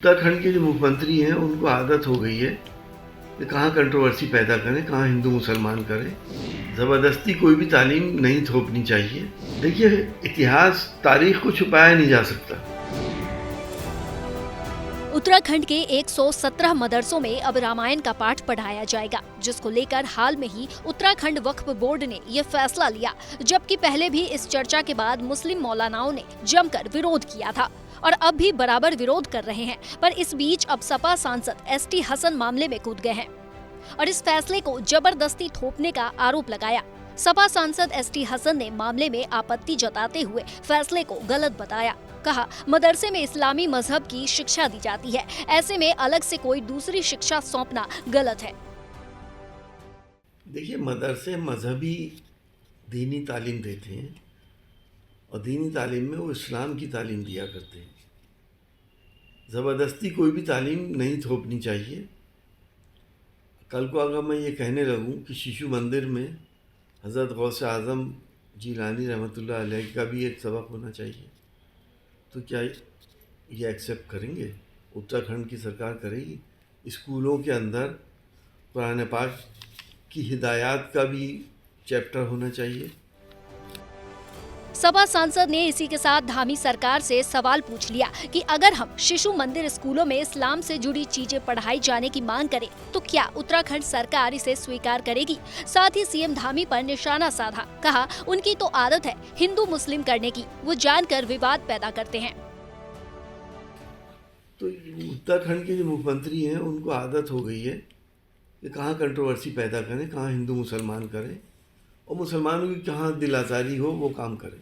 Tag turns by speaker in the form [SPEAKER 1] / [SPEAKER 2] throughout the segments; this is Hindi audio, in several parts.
[SPEAKER 1] उत्तराखंड के जो मुख्यमंत्री हैं उनको आदत हो गई है कि कहाँ कंट्रोवर्सी पैदा करें, कहाँ हिंदू मुसलमान करें। ज़बरदस्ती कोई भी तालीम नहीं थोपनी चाहिए। देखिए, इतिहास तारीख को छुपाया नहीं जा सकता।
[SPEAKER 2] उत्तराखंड के 117 मदरसों में अब रामायण का पाठ पढ़ाया जाएगा, जिसको लेकर हाल में ही उत्तराखंड वक्फ बोर्ड ने ये फैसला लिया, जबकि पहले भी इस चर्चा के बाद मुस्लिम मौलानाओं ने जमकर विरोध किया था और अब भी बराबर विरोध कर रहे हैं। पर इस बीच अब सपा सांसद एसटी हसन मामले में कूद गए हैं और इस फैसले को जबरदस्ती थोपने का आरोप लगाया। सपा सांसद एसटी हसन ने मामले में आपत्ति जताते हुए फैसले को गलत बताया। कहा, मदरसे में इस्लामी मजहब की शिक्षा दी जाती है, ऐसे में अलग से कोई दूसरी शिक्षा सौंपना गलत है।
[SPEAKER 1] देखिए, मदरसे मजहबी दीनी तालीम देते हैं और दीनी तालीम में वो इस्लाम की तालीम दिया करते हैं। ज़बरदस्ती कोई भी तालीम नहीं थोपनी चाहिए। कल को अगर मैं ये कहने लगूं कि शिशु मंदिर में हज़रत गौसे आज़म जीलानी रहमतुल्लाह अलैह का भी एक सबक होना चाहिए, तो क्या ये एक्सेप्ट करेंगे? उत्तराखंड की सरकार करेगी? स्कूलों के अंदर कुरान पाक की हिदायत का भी चैप्टर होना चाहिए।
[SPEAKER 2] सपा सांसद ने इसी के साथ धामी सरकार से सवाल पूछ लिया कि अगर हम शिशु मंदिर स्कूलों में इस्लाम से जुड़ी चीजें पढ़ाई जाने की मांग करें तो क्या उत्तराखंड सरकार इसे स्वीकार करेगी? साथ ही सीएम धामी पर निशाना साधा। कहा, उनकी तो आदत है हिंदू मुस्लिम करने की, वो जानकर विवाद पैदा करते हैं।
[SPEAKER 1] तो उत्तराखंड के जो मुख्यमंत्री हैं उनको आदत हो गई है कि कहाँ कंट्रोवर्सी पैदा करें, कहाँ हिंदू मुसलमान करें और मुसलमानों की कहाँ दिल आज़ारी हो वो काम करें।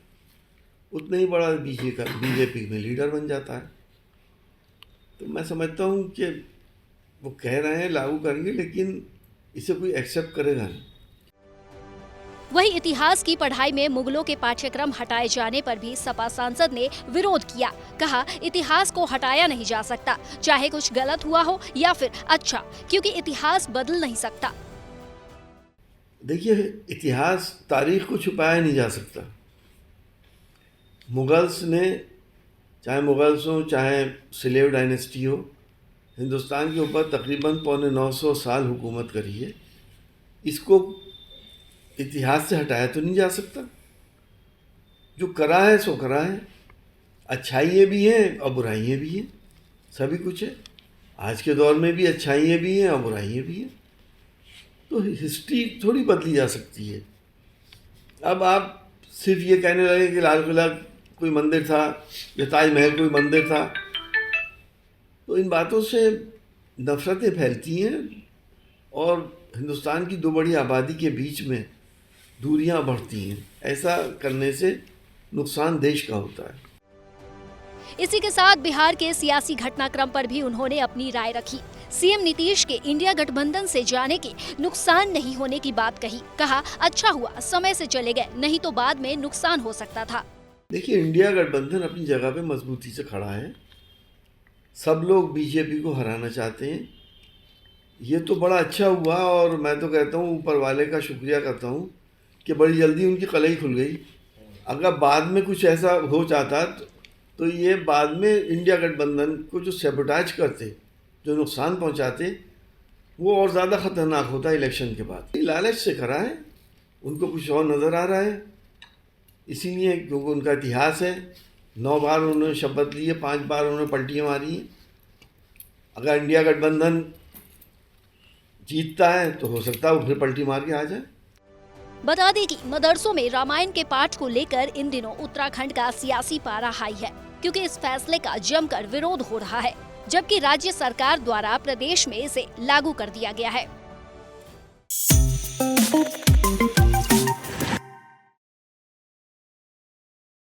[SPEAKER 1] उतना ही बड़ा बीजेपी में लीडर बन जाता है। तो मैं समझता हूँ कि वो कह रहे हैं लागू करेंगे, लेकिन इसे कोई एक्सेप्ट करेगा नहीं।
[SPEAKER 2] वही इतिहास की पढ़ाई में मुगलों के पाठ्यक्रम हटाए जाने पर भी सपा सांसद ने विरोध किया। कहा, इतिहास को हटाया नहीं जा सकता, चाहे कुछ गलत हुआ हो या फिर अच्छा, क्योंकि इतिहास बदल नहीं सकता।
[SPEAKER 1] देखिए, इतिहास तारीख को छुपाया नहीं जा सकता। मुगल्स ने, चाहे मुगल्स हो चाहे स्लेव डायनेस्टी हो, हिंदुस्तान के ऊपर तकरीबन 950 साल हुकूमत करी है। इसको इतिहास से हटाया तो नहीं जा सकता। जो करा है सो करा है। अच्छाइयाँ भी हैं और बुराइयाँ भी हैं, सभी कुछ है। आज के दौर में भी अच्छाइयाँ भी हैं और बुराइयाँ भी हैं। तो हिस्ट्री थोड़ी बदली जा सकती है। अब आप सिर्फ ये कहने लगे कि लाल किला कोई मंदिर था या ताजमहल कोई मंदिर था, तो इन बातों से नफरतें फैलती हैं और हिंदुस्तान की दो बड़ी आबादी के बीच में दूरियां बढ़ती हैं। ऐसा करने से नुकसान देश का होता है।
[SPEAKER 2] इसी के साथ बिहार के सियासी घटनाक्रम पर भी उन्होंने अपनी राय रखी। सीएम नीतीश के इंडिया गठबंधन से जाने के नुकसान नहीं होने की बात कही। कहा, अच्छा हुआ समय से चले गए, नहीं तो बाद में नुकसान हो सकता था।
[SPEAKER 1] देखिए, इंडिया गठबंधन अपनी जगह पे मजबूती से खड़ा है। सब लोग बीजेपी को हराना चाहते हैं। ये तो बड़ा अच्छा हुआ और मैं तो कहता हूँ ऊपर वाले का शुक्रिया करता हूँ कि बड़ी जल्दी उनकी कलई खुल गई। अगर बाद में कुछ ऐसा हो जाता तो ये बाद में इंडिया गठबंधन को जो सैबोटाज करते, जो नुकसान पहुंचाते, वो और ज़्यादा ख़तरनाक होता इलेक्शन के बाद। लालच से करा है, उनको कुछ और नज़र आ रहा है। इसीलिए क्योंकि उनका इतिहास है, 9 बार उन्होंने शपथ ली है, 5 बार उन्होंने पलटियाँ मारी हैं। अगर इंडिया गठबंधन जीतता है तो हो सकता है वो फिर पलटी मार के आ जाए।
[SPEAKER 2] बता दें कि मदरसों में रामायण के पाठ को लेकर इन दिनों उत्तराखंड का सियासी पारा हाई है, क्योंकि इस फैसले का जमकर विरोध हो रहा है, जबकि राज्य सरकार द्वारा प्रदेश में इसे लागू कर दिया गया है।